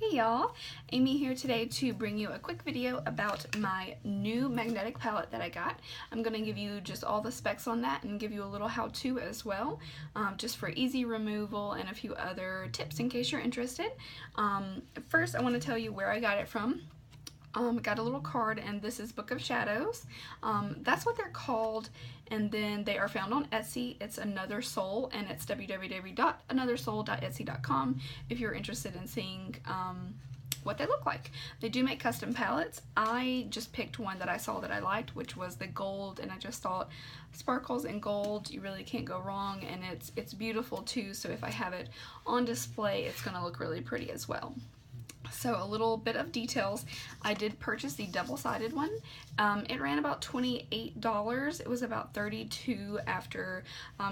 Hey y'all, Amy here today to bring you a quick video about my new magnetic palette that I got. I'm going to give you just all the specs on that and give you a little how-to as well, just for easy removal and a few other tips in case you're interested. First, I want to tell you where I got it from. I got a little card, and this is Book of Shadows. That's what they're called, and then they are found on Etsy. It's Another Soul, and it's www.anothersoul.etsy.com if you're interested in seeing what they look like. They do make custom palettes. I just picked one that I saw that I liked, which was the gold, and I just thought sparkles and gold, you really can't go wrong, and it's beautiful too, so if I have it on display, it's going to look really pretty as well. So a little bit of details. I did purchase the double-sided one. It ran about $28. It was about $32 after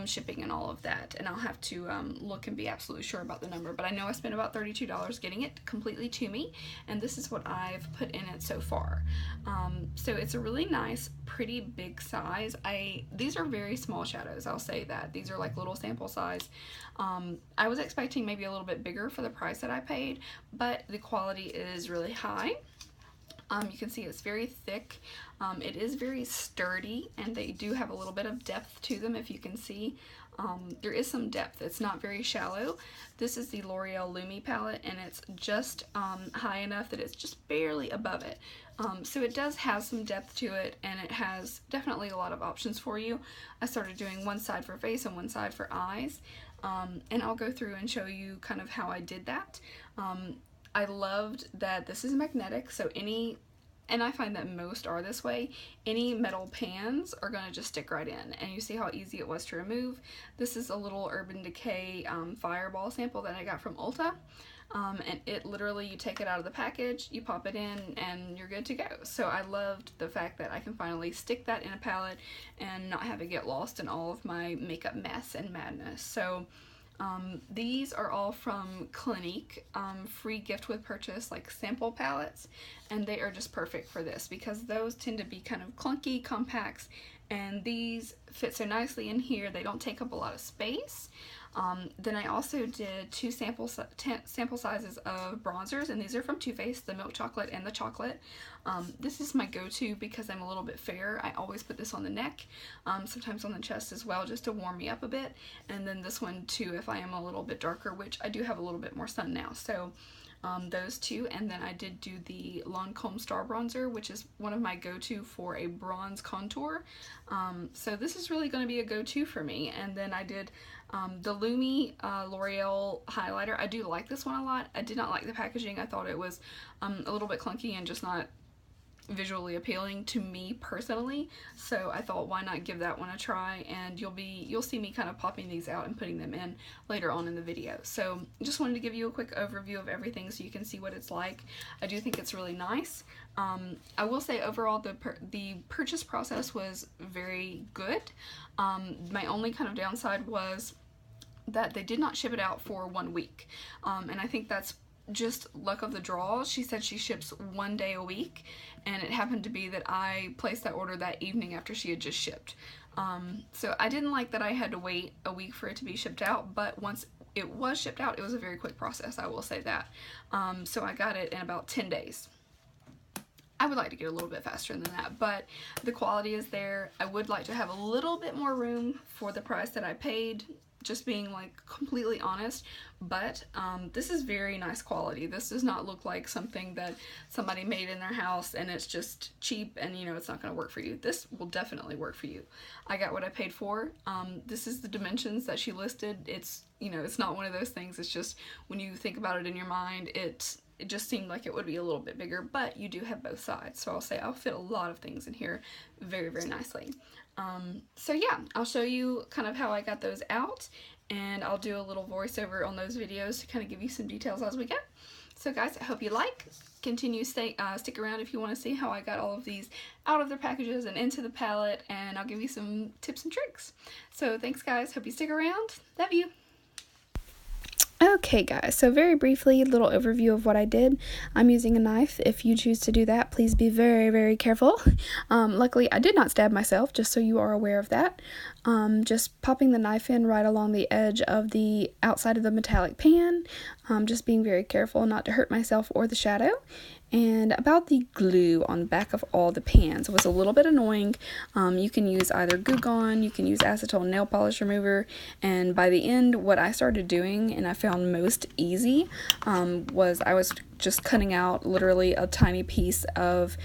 shipping and all of that. And I'll have to look and be absolutely sure about the number. But I know I spent about $32 getting it completely to me. And this is what I've put in it so far. So it's a really nice, pretty big size. These are very small shadows, I'll say that. These are like little sample size. I was expecting maybe a little bit bigger for the price that I paid, but the quality is really high. You can see it's very thick. It is very sturdy, and they do have a little bit of depth to them. If you can see, there is some depth. It's not very shallow. This is the L'Oreal Lumi palette, and it's just high enough that it's just barely above it. So it does have some depth to it, and it has definitely a lot of options for you. I started doing one side for face and one side for eyes, and I'll go through and show you kind of how I did that. I loved that this is magnetic, so and I find that most are this way, any metal pans are going to just stick right in, and you see how easy it was to remove. This is a little Urban Decay Fireball sample that I got from Ulta, and it literally, you take it out of the package, you pop it in, and you're good to go. So I loved the fact that I can finally stick that in a palette and not have it get lost in all of my makeup mess and madness. So these are all from Clinique, free gift with purchase, like sample palettes, and they are just perfect for this because those tend to be kind of clunky compacts, and these fit so nicely in here. They don't take up a lot of space. Then I also did two sample sizes of bronzers, and these are from Too Faced, the Milk Chocolate and the Chocolate. This is my go-to because I'm a little bit fair. I always put this on the neck, sometimes on the chest as well, just to warm me up a bit. And then this one too if I am a little bit darker, which I do have a little bit more sun now. So those two, and then I did do the Lancome Star Bronzer, which is one of my go-to for a bronze contour. So this is really going to be a go-to for me. And then I did the Lumi L'Oreal highlighter. I do like this one a lot. I did not like the packaging. I thought it was a little bit clunky and just not visually appealing to me personally, so I thought why not give that one a try, and you'll see me kind of popping these out and putting them in later on in the video. So just wanted to give you a quick overview of everything so you can see what it's like. I do think it's really nice. I will say overall the purchase process was very good. My only kind of downside was that they did not ship it out for 1 week, and I think that's just luck of the draw. She said she ships 1 day a week, and it happened to be that I placed that order that evening after she had just shipped. So I didn't like that I had to wait a week for it to be shipped out, but once it was shipped out, it was a very quick process, I will say that. So I got it in about 10 days. I would like to get a little bit faster than that, but the quality is there. I would like to have a little bit more room for the price that I paid, just being like completely honest, but this is very nice quality. This does not look like something that somebody made in their house and it's just cheap and it's not going to work for you. This will definitely work for you. I got what I paid for. This is the dimensions that she listed. It's it's not one of those things. It's just when you think about it in your mind, it just seemed like it would be a little bit bigger, but you do have both sides. So I'll say I'll fit a lot of things in here very, very nicely. So yeah, I'll show you kind of how I got those out, and I'll do a little voiceover on those videos to kind of give you some details as we go. So guys, I hope you stick around if you want to see how I got all of these out of their packages and into the palette, and I'll give you some tips and tricks. So thanks guys, hope you stick around. Love you. Okay guys, so very briefly, a little overview of what I did. I'm using a knife. If you choose to do that, please be very, very careful. Luckily, I did not stab myself, just so you are aware of that. Just popping the knife in right along the edge of the outside of the metallic pan. Just being very careful not to hurt myself or the shadow. And about the glue on the back of all the pans, it was a little bit annoying. You can use either Goo Gone, you can use acetone nail polish remover, and by the end, what I started doing, and I found most easy, was I was just cutting out literally a tiny piece of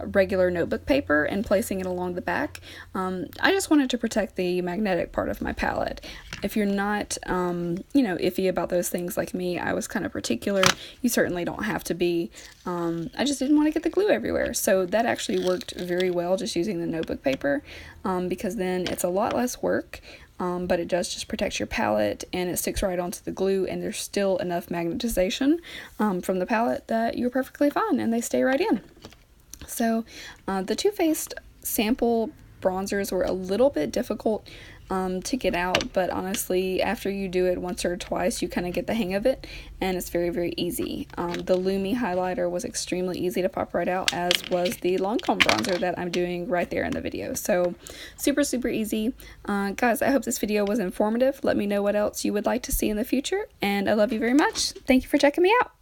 regular notebook paper and placing it along the back. I just wanted to protect the magnetic part of my palette. If you're not, iffy about those things like me, I was kind of particular. You certainly don't have to be. I just didn't want to get the glue everywhere. So that actually worked very well, just using the notebook paper, because then it's a lot less work. But it does just protect your palette, and it sticks right onto the glue, and there's still enough magnetization from the palette that you're perfectly fine, and they stay right in. So the Too Faced sample bronzers were a little bit difficult to get out, but honestly, after you do it once or twice, you kind of get the hang of it, and it's very, very easy. The Lumi highlighter was extremely easy to pop right out, as was the Lancome bronzer that I'm doing right there in the video. So super, super easy. Guys, I hope this video was informative. Let me know what else you would like to see in the future, and I love you very much. Thank you for checking me out.